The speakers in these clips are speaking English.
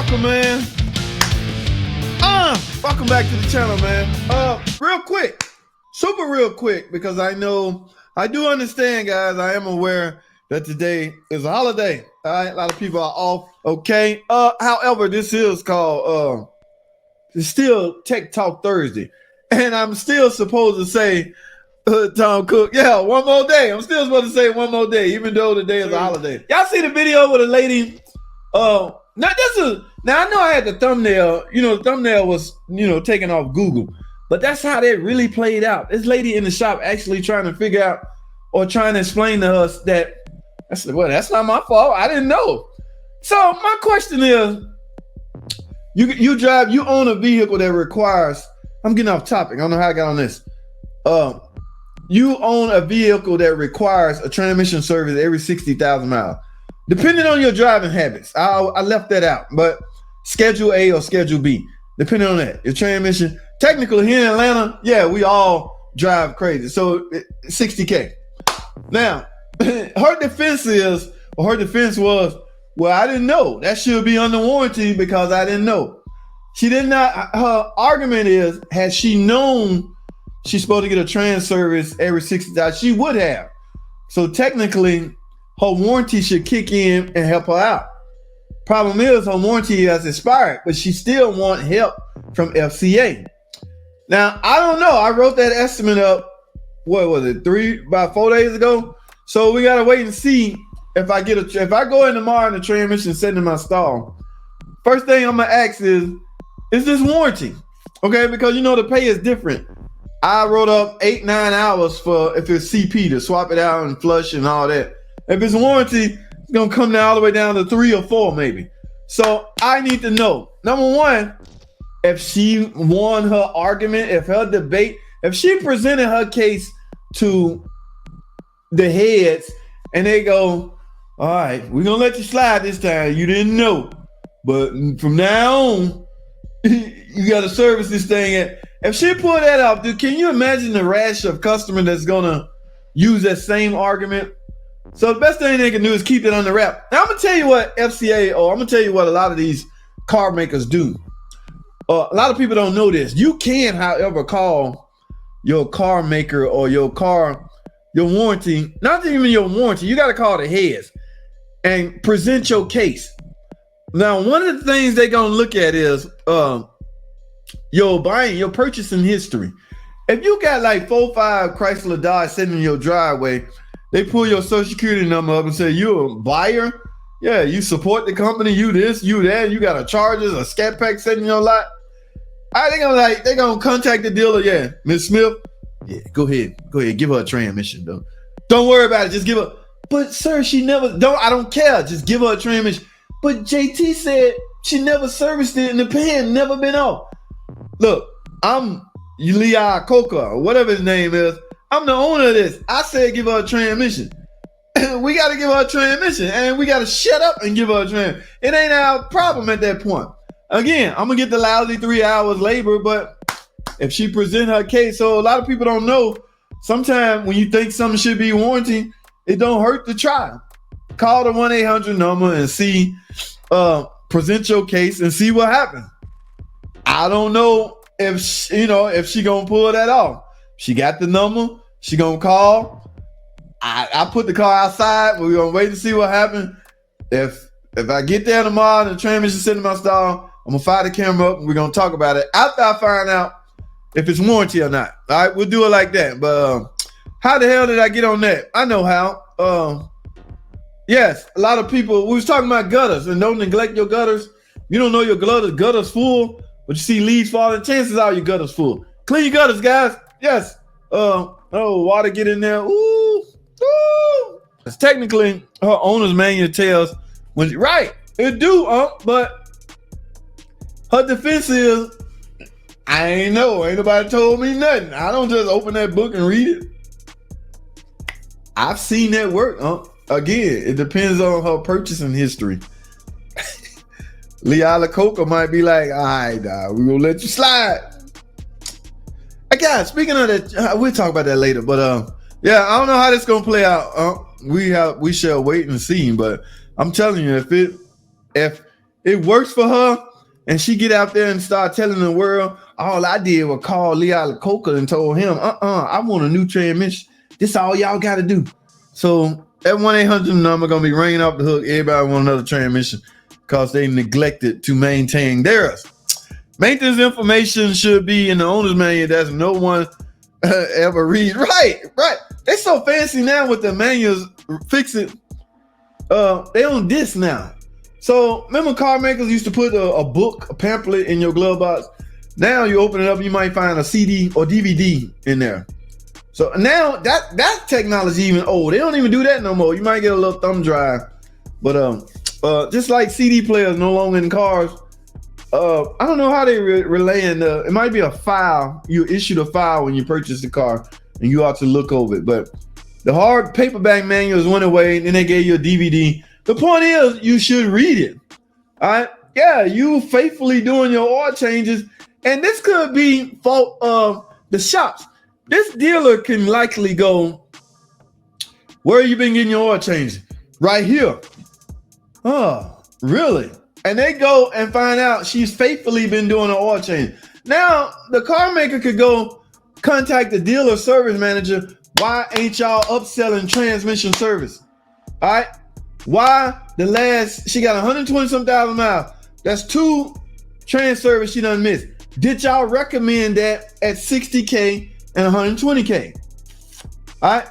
Welcome, man. Welcome back to the channel, man. Real quick, super real quick, because I do understand, guys. I am aware that today is a holiday. All right, a lot of people are off. Okay. However, this is called it's still Tech Talk Thursday, and I'm still supposed to say Tom Cook. Yeah, one more day. I'm still supposed to say one more day, even though today is a holiday. Y'all see the video with a lady? Now I know I had the thumbnail. The thumbnail was taken off Google, but that's how that really played out. This lady in the shop actually trying to figure out or trying to explain to us that that's not my fault. I didn't know. So my question is, you own a vehicle that requires. I'm getting off topic. I don't know how I got on this. You own a vehicle that requires a transmission service every 60,000 miles. Depending on your driving habits, I left that out, but Schedule A or Schedule B, depending on that. Your transmission, technically here in Atlanta, yeah, we all drive crazy. So 60K. Now, her defense was, well, I didn't know. That should be under warranty because I didn't know. She did not. Her argument is, had she known she's supposed to get a trans service every 60,000, she would have. So technically, her warranty should kick in and help her out. Problem is, her warranty has expired, but she still want help from FCA. Now, I don't know. I wrote that estimate up, what was it, about 4 days ago? So we gotta wait and see if I go in tomorrow and the transmission is sitting in my stall. First thing I'm gonna ask is this warranty? Okay, because the pay is different. I wrote up 8-9 hours for if it's CP to swap it out and flush and all that. If it's warranty, it's gonna come down all the way down to 3 or 4 maybe. So I need to know, number one, if she won her argument, if she presented her case to the heads and they go, all right, we're gonna let you slide this time. You didn't know, but from now on, you gotta service this thing. If she pulled that off, dude, can you imagine the rash of customer that's gonna use that same argument? So the best thing they can do is keep it under wrap. Now I'm gonna tell you what FCA, or I'm gonna tell you what a lot of these car makers do. A lot of people don't know this. You can, however, call your car maker or your warranty, not even your warranty, you gotta call the heads and present your case. Now, one of the things they're gonna look at is your purchasing history. If you got like 4 or 5 Chrysler Dodge sitting in your driveway, they pull your social security number up and say, you're a buyer? Yeah, you support the company, you this, you that, you got a Chargers, a Scat Pack sitting in your lot. They're gonna contact the dealer. Yeah, Miss Smith, yeah, go ahead, give her a transmission though. Don't worry about it, just give her. But sir, I don't care, just give her a transmission. But JT said she never serviced it and the pan never been off. Look, I'm Leah Coca, or whatever his name is. I'm the owner of this. I said give her a transmission. We got to give her a transmission, and we got to shut up and give her a transmission. It ain't our problem at that point. Again, I'm going to get the lousy 3 hours labor, but if she present her case, so a lot of people don't know, sometimes when you think something should be warranty, it don't hurt to try. Call the 1-800 number and see, present your case and see what happens. I don't know if she gonna pull that off. She got the number. She gonna call. I put the car outside. We're gonna wait to see what happens. If I get there tomorrow and the transmission sitting in my stall, I'm gonna fire the camera up and we're gonna talk about it after I find out if it's warranty or not. All right, we'll do it like that. But how the hell did I get on that? I know how. Yes, a lot of people. We was talking about gutters, and don't neglect your gutters. You don't know your gutters full, but you see leaves falling. Chances are your gutters full. Clean your gutters, guys. Yes. Water get in there. Ooh. It's technically her owner's manual tells when right. It do, but her defense is, I ain't know. Ain't nobody told me nothing. I don't just open that book and read it. I've seen that work, Again, it depends on her purchasing history. Leala Coca might be like, all right, we're gonna let you slide. Guys, speaking of that, we'll talk about that later. But yeah, I don't know how this gonna play out. We shall wait and see. But I'm telling you, if it works for her, and she get out there and start telling the world, all I did was call Leo Coca and told him, I want a new transmission. This all y'all got to do. So that 1-800 number going to be ringing off the hook. Everybody want another transmission because they neglected to maintain theirs. Maintenance information should be in the owner's manual. That's no one ever read. Right. They so fancy now with the manuals. Fix it. They on disc now. So remember, car makers used to put a book, a pamphlet in your glove box. Now you open it up, you might find a CD or DVD in there. So now that technology even old. They don't even do that no more. You might get a little thumb drive, but just like CD players no longer in cars. I don't know how they relaying it might be a file. You issued a file when you purchased the car, and you ought to look over it. But the hard paperback manuals went away, and then they gave you a DVD. The point is, you should read it. All right? Yeah, you faithfully doing your oil changes, and this could be fault of the shops. This dealer can likely go, where you been getting your oil changes? Right here. Oh, really? And they go and find out she's faithfully been doing an oil change. Now, the car maker could go contact the dealer service manager. Why ain't y'all upselling transmission service? All right? Why she got 120 some thousand miles. That's 2 trans service she done missed. Did y'all recommend that at 60K and 120K? All right?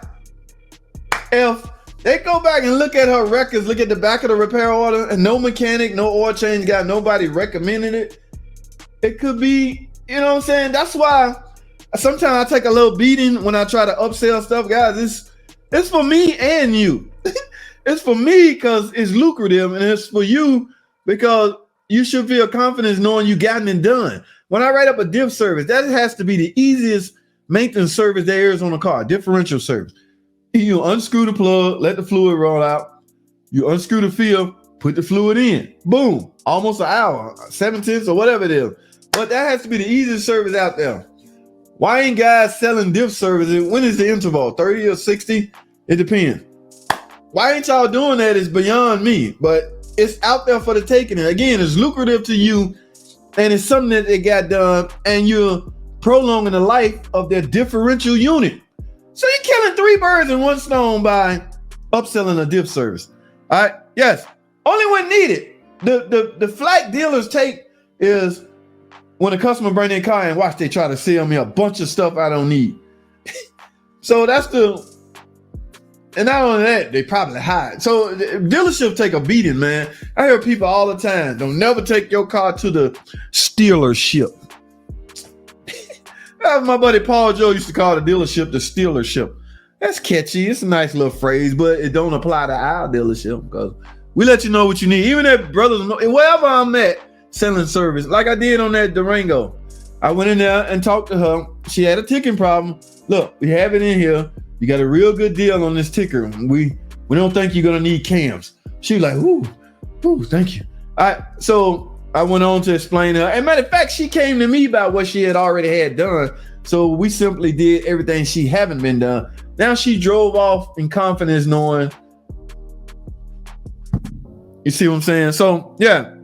If they go back and look at her records, look at the back of the repair order, and no mechanic, no oil change guy, nobody recommended it, it could be, you know what I'm saying? That's why sometimes I take a little beating when I try to upsell stuff. Guys, it's for me and you. It's for me because it's lucrative, and it's for you because you should feel confidence knowing you gotten it done. When I write up a diff service, that has to be the easiest maintenance service there is on a car, differential service. You unscrew the plug, let the fluid roll out. You unscrew the field, put the fluid in. Boom. Almost an hour, 7/10 or whatever it is. But that has to be the easiest service out there. Why ain't guys selling diff services? When is the interval? 30 or 60? It depends. Why ain't y'all doing that is beyond me. But it's out there for the taking. And again, it's lucrative to you. And it's something that they got done. And you're prolonging the life of their differential unit. So you're killing 3 birds in 1 stone by upselling a diff service. All right. Yes. Only when needed. The flack dealers take is when a customer bring their car and watch, they try to sell me a bunch of stuff I don't need. So that's and not only that, they probably hide. So the dealership take a beating, man. I hear people all the time, don't never take your car to the dealership. My buddy Paul Joe used to call the dealership the Stealership. That's catchy. It's a nice little phrase, but it don't apply to our dealership because we let you know what you need. Even if brothers, wherever I'm at selling service, like I did on that Durango, I went in there and talked to her. She had a ticking problem. Look, we have it in here. You got a real good deal on this ticker. We don't think you're gonna need cams. She was like, ooh, thank you. All right, so I went on to explain to her. And matter of fact, she came to me about what she had already had done. So we simply did everything she haven't been done. Now she drove off in confidence knowing. You see what I'm saying? So yeah,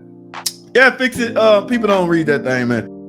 fix it. People don't read that thing, man.